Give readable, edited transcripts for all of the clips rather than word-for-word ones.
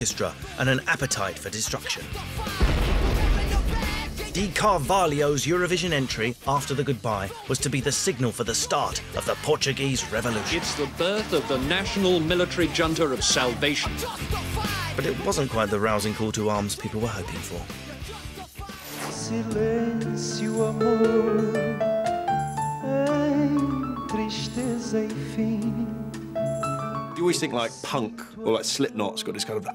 orchestra and an appetite for destruction. Di Carvalho's Eurovision entry after the goodbye was to be the signal for the start of the Portuguese Revolution. It's the birth of the national military junta of salvation. But it wasn't quite the rousing call to arms people were hoping for. Silêncio, amor, em tristeza e fim. You always think like punk or like Slipknot's got this kind of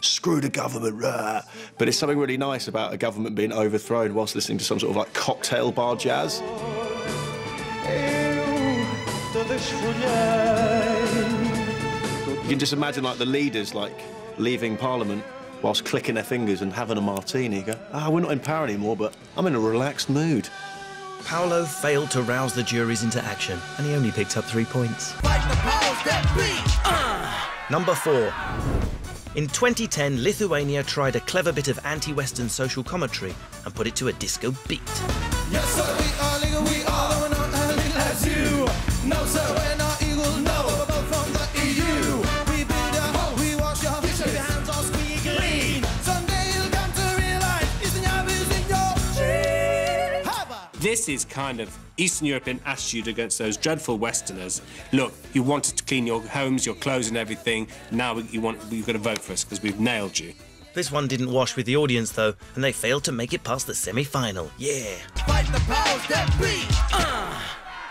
screw the government, rah. But it's something really nice about a government being overthrown whilst listening to some sort of like cocktail bar jazz. You can just imagine like the leaders like leaving Parliament whilst clicking their fingers and having a martini. You go, we're not in power anymore, but I'm in a relaxed mood. Paolo failed to rouse the juries into action, and he only picked up 3 points. Number 4. In 2010, Lithuania tried a clever bit of anti-Western social commentary and put it to a disco beat. Yes, sir, we are legal, we are, we're not as legal as you. No, sir, we're not equal, no, we're both from the EU. We build your home, we wash your dishes, your hands all squeaky clean. Someday you'll come to realize Eastern Europe is in your dream. This is kind of Eastern European attitude against those dreadful Westerners. Look, you wanted to clean your homes, your clothes and everything. Now you've got to vote for us because we've nailed you. This one didn't wash with the audience, though, and they failed to make it past the semi-final. Yeah. Fight the powers that be.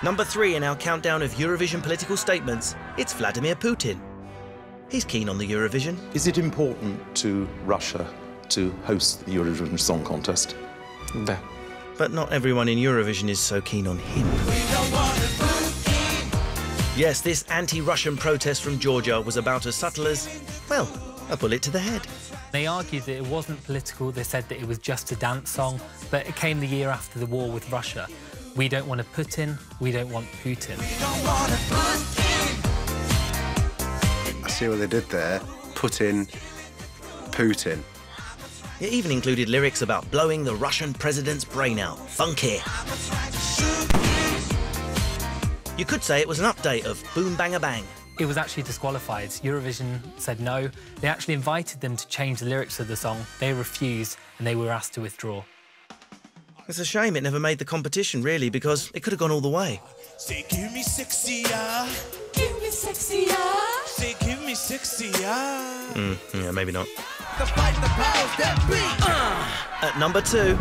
Number 3 in our countdown of Eurovision political statements, it's Vladimir Putin. He's keen on the Eurovision. Is it important to Russia to host the Eurovision Song Contest? No. But not everyone in Eurovision is so keen on him. Yes, this anti-Russian protest from Georgia was about as subtle as, well, a bullet to the head. They argued that it wasn't political. They said that it was just a dance song, but it came the year after the war with Russia. We don't want a Putin, we don't want Putin. I see what they did there. Put in Putin. It even included lyrics about blowing the Russian president's brain out. Funky. You could say it was an update of Boom Bang a Bang. It was actually disqualified. Eurovision said no. They actually invited them to change the lyrics of the song. They refused, and they were asked to withdraw. It's a shame it never made the competition, really, because it could have gone all the way. Say, give me sexy, yeah. Give me sexy, yeah. Say, give me sexy, yeah. Yeah, maybe not. The fight the powers that be. At number 2,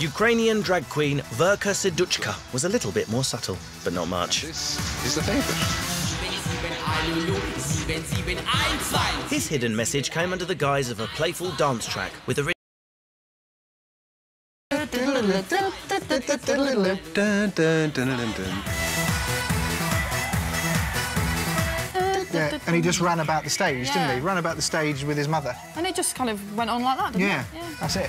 Ukrainian drag queen Verka Serduchka was a little bit more subtle, but not much. This is the favourite. His hidden message came under the guise of a playful dance track with a Yeah, and he just ran about the stage, didn't he? Ran about the stage with his mother. And it just kind of went on like that, didn't it? Yeah, that's it.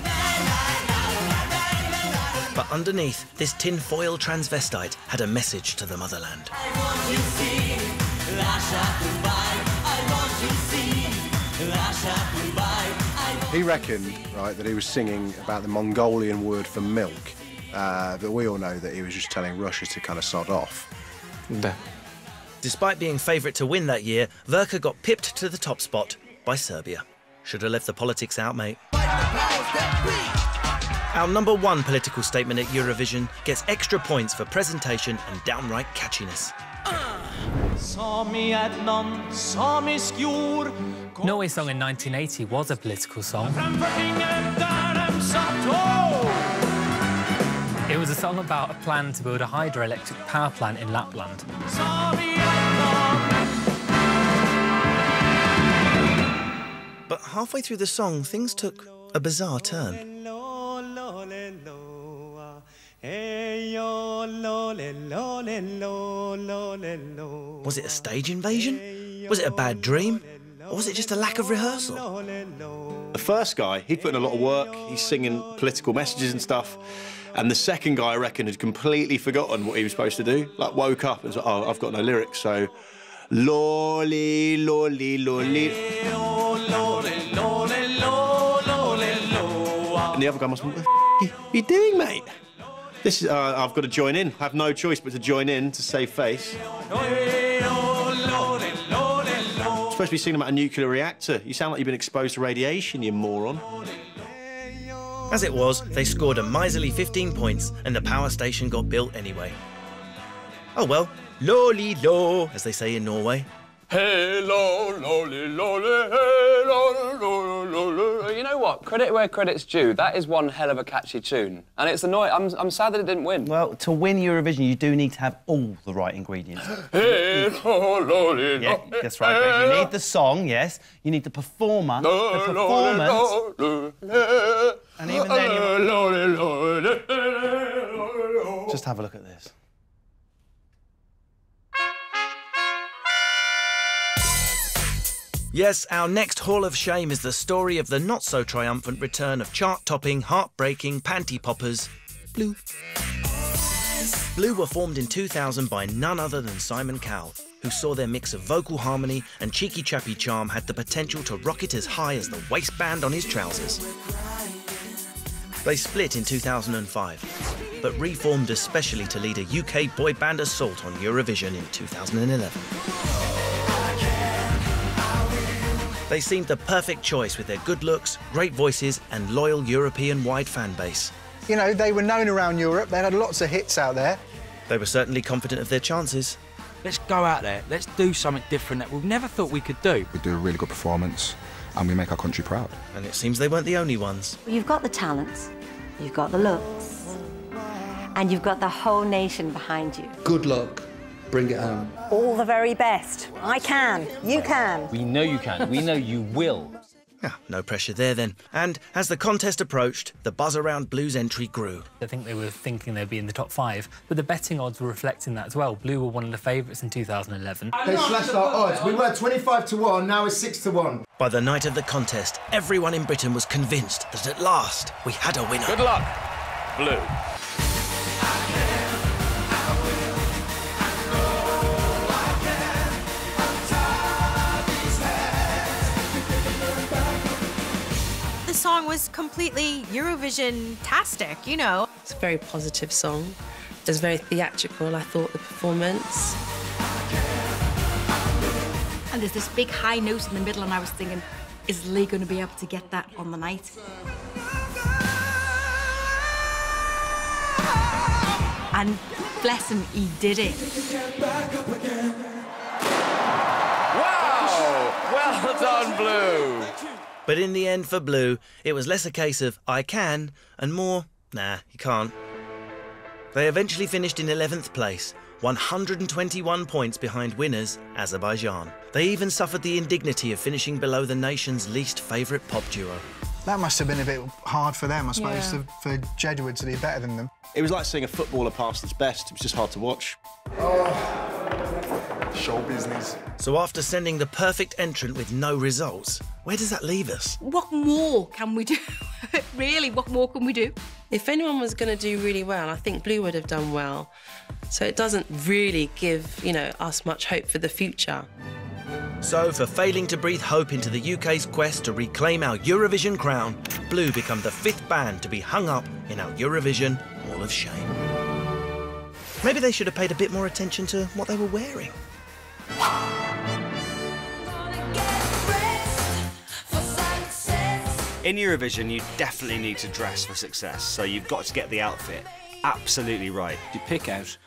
But underneath, this tinfoil transvestite had a message to the motherland. He reckoned, right, that he was singing about the Mongolian word for milk, but we all know that he was just telling Russia to kind of sod off. No. Despite being favourite to win that year, Verka got pipped to the top spot by Serbia. Should have left the politics out, mate. Our number 1 political statement at Eurovision gets extra points for presentation and downright catchiness. Norway's song in 1980 was a political song. It was a song about a plan to build a hydroelectric power plant in Lapland. But halfway through the song, things took a bizarre turn. Was it a stage invasion? Was it a bad dream? Or was it just a lack of rehearsal? The first guy, he'd put in a lot of work. He's singing political messages and stuff. And the second guy, I reckon, had completely forgotten what he was supposed to do. Like, woke up and was like, oh, I've got no lyrics, so... Lolly, lolly, lolly. And the other guy must have been, what the are you doing, mate? This is, I've got to join in. I have no choice but to join in to save face. supposed to be singing about a nuclear reactor. You sound like you've been exposed to radiation, you moron. As it was, they scored a miserly 15 points and the power station got built anyway. Oh well, lolly lo, as they say in Norway. Hey, lo, lolly, lolly, hey, lolly, lolly, lolly. You know what? Credit where credit's due. That is one hell of a catchy tune. And it's annoying. I'm sad that it didn't win. Well, to win Eurovision, you do need to have all the right ingredients. Hey, lo, lolly, yeah, that's right, Greg. You need the song, yes. You need the performer, the performance. And even then, just have a look at this. Yes, our next Hall of Shame is the story of the not-so-triumphant return of chart-topping, heartbreaking panty poppers, Blue. Blue were formed in 2000 by none other than Simon Cowell, who saw their mix of vocal harmony and cheeky-chappy charm had the potential to rocket as high as the waistband on his trousers. They split in 2005, but reformed especially to lead a UK boy band assault on Eurovision in 2011. They seemed the perfect choice with their good looks, great voices and loyal European-wide fan base. You know, they were known around Europe, they had lots of hits out there. They were certainly confident of their chances. Let's go out there, let's do something different that we've never thought we could do. We do a really good performance and we make our country proud. And it seems they weren't the only ones. You've got the talents, you've got the looks, and you've got the whole nation behind you. Good luck. Bring it home. All the very best. I can. You can. We know you can. We know you will. Yeah, no pressure there then. And as the contest approached, the buzz around Blue's entry grew. I think they were thinking they'd be in the top 5, but the betting odds were reflecting that as well. Blue were one of the favourites in 2011. They slashed our odds. We were 25 to 1, now it's 6 to 1. By the night of the contest, everyone in Britain was convinced that at last we had a winner. Good luck, Blue. The song was completely Eurovision-tastic, you know. It's a very positive song. It was very theatrical, I thought, the performance. And there's this big high note in the middle, and I was thinking, is Lee going to be able to get that on the night? And bless him, he did it. Wow! Well done, Blue! But in the end, for Blue, it was less a case of I can and more, nah, you can't. They eventually finished in 11th place, 121 points behind winners, Azerbaijan. They even suffered the indignity of finishing below the nation's least favourite pop duo. That must have been a bit hard for them, I suppose, for Jedward to do better than them. It was like seeing a footballer past its best. It was just hard to watch. Show business. So after sending the perfect entrant with no results, where does that leave us? What more can we do? Really, what more can we do? If anyone was going to do really well, I think Blue would have done well. So it doesn't really give, you know, us much hope for the future. So, for failing to breathe hope into the UK's quest to reclaim our Eurovision crown, Blue become the 5th band to be hung up in our Eurovision Wall of Shame. Maybe they should have paid a bit more attention to what they were wearing. In Eurovision, you definitely need to dress for success, so you've got to get the outfit absolutely right. You pick out